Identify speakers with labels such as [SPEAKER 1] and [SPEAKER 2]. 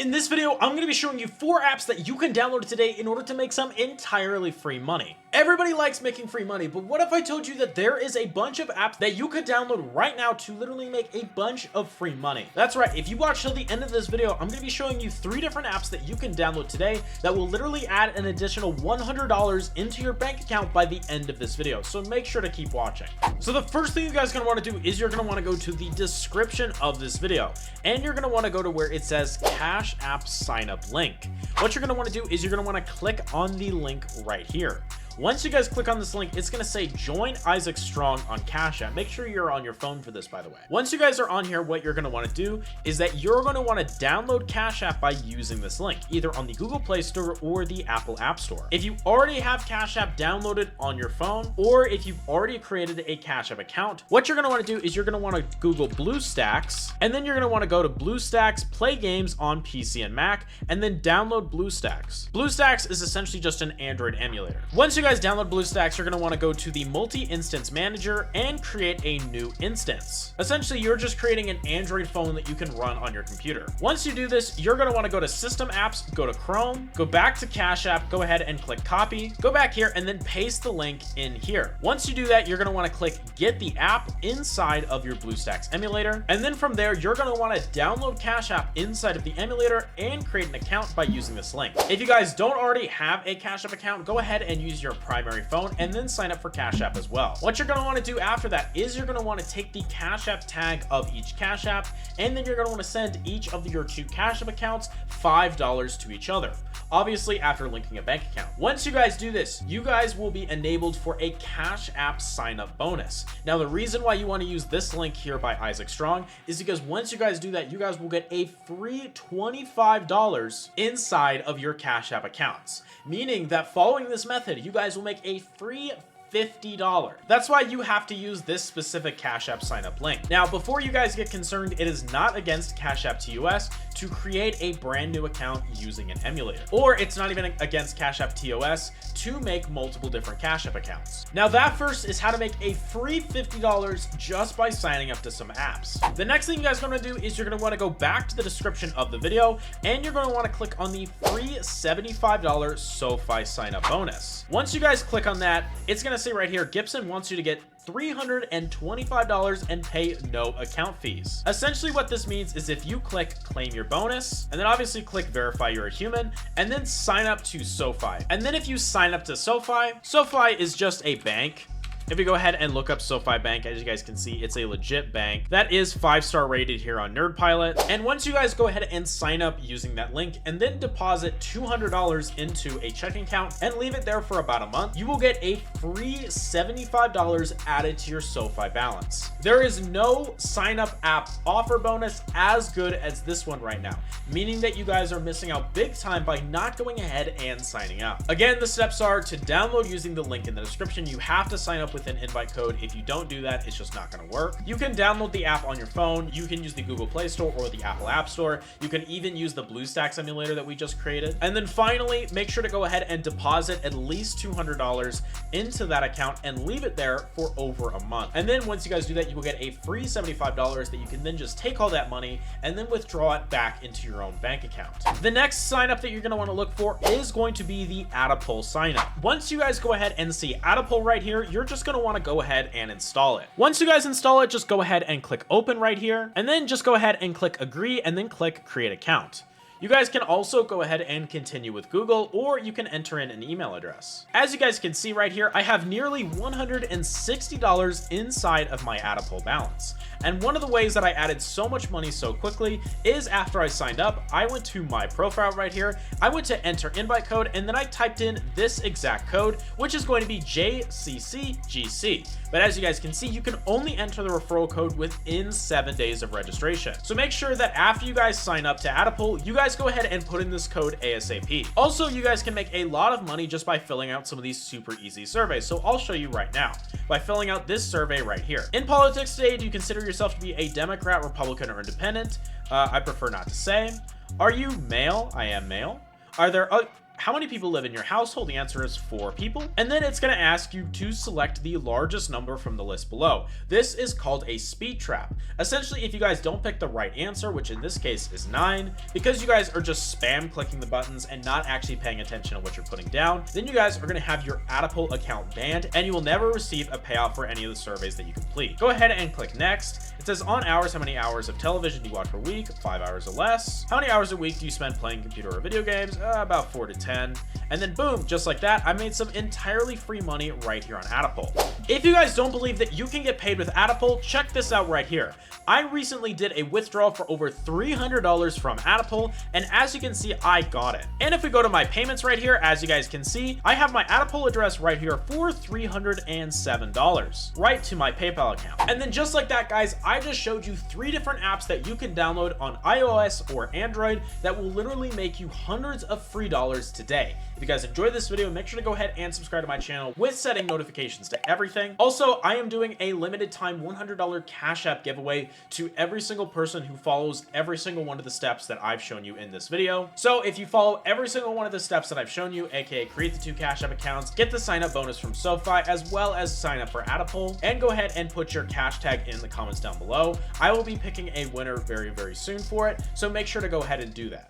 [SPEAKER 1] In this video, I'm going to be showing you 4 apps that you can download today in order to make some entirely free money. Everybody likes making free money, but what if I told you that there is a bunch of apps that you could download right now to literally make a bunch of free money? That's right, if you watch till the end of this video, I'm going to be showing you 3 different apps that you can download today that will literally add an additional $100 into your bank account by the end of this video, so make sure to keep watching. So the first thing you guys are going to want to do is you're going to want to go to the description of this video, and you're going to want to go to where it says CashApp sign up link. What you're going to want to do is you're going to want to click on the link right here. Once you guys click on this link, it's going to say join Isaac Strong on Cash App. Make sure you're on your phone for this, by the way. Once you guys are on here, what you're going to want to do is that you're going to want to download Cash App by using this link, either on the Google Play Store or the Apple App Store. If you already have Cash App downloaded on your phone, or if you've already created a Cash App account, what you're going to want to do is you're going to want to Google BlueStacks, and then you're going to want to go to BlueStacks, play games on PC and Mac, and then download BlueStacks. BlueStacks is essentially just an Android emulator. Once you guys download BlueStacks, you're going to want to go to the multi-instance manager and create a new instance. Essentially, you're just creating an Android phone that you can run on your computer. Once you do this, you're going to want to go to System Apps, go to Chrome, go back to Cash App, go ahead and click copy, go back here and then paste the link in here. Once you do that, you're going to want to click get the app inside of your BlueStacks emulator. And then from there, you're going to want to download Cash App inside of the emulator and create an account by using this link. If you guys don't already have a Cash App account, go ahead and use your primary phone and then sign up for Cash App as well. What you're going to want to do after that is you're going to want to take the Cash App tag of each Cash App, and then you're going to want to send each of your 2 Cash App accounts $5 to each other, obviously after linking a bank account. Once you guys do this, you guys will be enabled for a Cash App sign up bonus. Now, the reason why you want to use this link here by Isaac Strong is because once you guys do that, you guys will get a free $25 inside of your Cash App accounts, meaning that following this method, you guys will make a free $50. That's why you have to use this specific Cash App sign up link. Now, before you guys get concerned, it is not against Cash App TOS to create a brand new account using an emulator, or it's not even against Cash App TOS to make multiple different Cash App accounts. Now, that first is how to make a free $50 just by signing up to some apps. The next thing you guys are going to do is you're going to want to go back to the description of the video, and you're going to want to click on the free $75 SoFi sign up bonus. Once you guys click on that, it's going to say right here, Gibson wants you to get $325 and pay no account fees. Essentially what this means is if you click claim your bonus, and then obviously click verify you're a human, and then sign up to SoFi. And then if you sign up to SoFi, SoFi is just a bank. If you go ahead and look up SoFi Bank, as you guys can see, it's a legit bank that is 5-star rated here on NerdPilot. And once you guys go ahead and sign up using that link and then deposit $200 into a checking account and leave it there for about a month, you will get a free $75 added to your SoFi balance. There is no sign up app offer bonus as good as this one right now, meaning that you guys are missing out big time by not going ahead and signing up. Again, the steps are to download using the link in the description. You have to sign up with an invite code. If you don't do that, it's just not going to work. You can download the app on your phone. You can use the Google Play Store or the Apple App Store. You can even use the BlueStacks emulator that we just created. And then finally, make sure to go ahead and deposit at least $200 into that account and leave it there for over a month. And then once you guys do that, you will get a free $75 that you can then just take all that money and then withdraw it back into your own bank account. The next sign up that you're going to want to look for is going to be the Attapol sign up. Once you guys go ahead and see Attapol right here, you're just going to want to go ahead and install it. Once you guys install it, just go ahead and click open right here, and then just go ahead and click agree and then click create account. You guys can also go ahead and continue with Google, or you can enter in an email address. As you guys can see right here, I have nearly $160 inside of my Attapol balance. And one of the ways that I added so much money so quickly is after I signed up, I went to my profile right here, I went to enter invite code, and then I typed in this exact code, which is going to be JCCGC. But as you guys can see, you can only enter the referral code within 7 days of registration. So make sure that after you guys sign up to Attapol, you guys go ahead and put in this code ASAP. Also, you guys can make a lot of money just by filling out some of these super easy surveys. So I'll show you right now by filling out this survey right here. In politics today, do you consider yourself to be a Democrat, Republican, or Independent? I prefer not to say. Are you male? I am male. Are there how many people live in your household? The answer is 4 people. And then it's going to ask you to select the largest number from the list below. This is called a speed trap. Essentially, if you guys don't pick the right answer, which in this case is 9, because you guys are just spam clicking the buttons and not actually paying attention to what you're putting down, then you guys are going to have your Attapol account banned and you will never receive a payout for any of the surveys that you complete. Go ahead and click next. It says on hours, how many hours of television do you watch per week? 5 hours or less. How many hours a week do you spend playing computer or video games? About 4 to 10. And then boom, just like that, I made some entirely free money right here on Attapol. If you guys don't believe that you can get paid with Attapol, check this out right here. I recently did a withdrawal for over $300 from Attapol, and as you can see, I got it. And if we go to my payments right here, as you guys can see, I have my Attapol address right here for $307 right to my PayPal account. And then just like that, guys, I just showed you 3 different apps that you can download on iOS or Android that will literally make you hundreds of free dollars today. If you guys enjoyed this video, make sure to go ahead and subscribe to my channel with setting notifications to everything. Also, I am doing a limited time $100 Cash App giveaway to every single person who follows every single one of the steps that I've shown you in this video. So if you follow every single one of the steps that I've shown you, aka create the 2 Cash App accounts, get the sign up bonus from SoFi, as well as sign up for Attapol, and go ahead and put your cash tag in the comments down below. I will be picking a winner very, very soon for it, so make sure to go ahead and do that.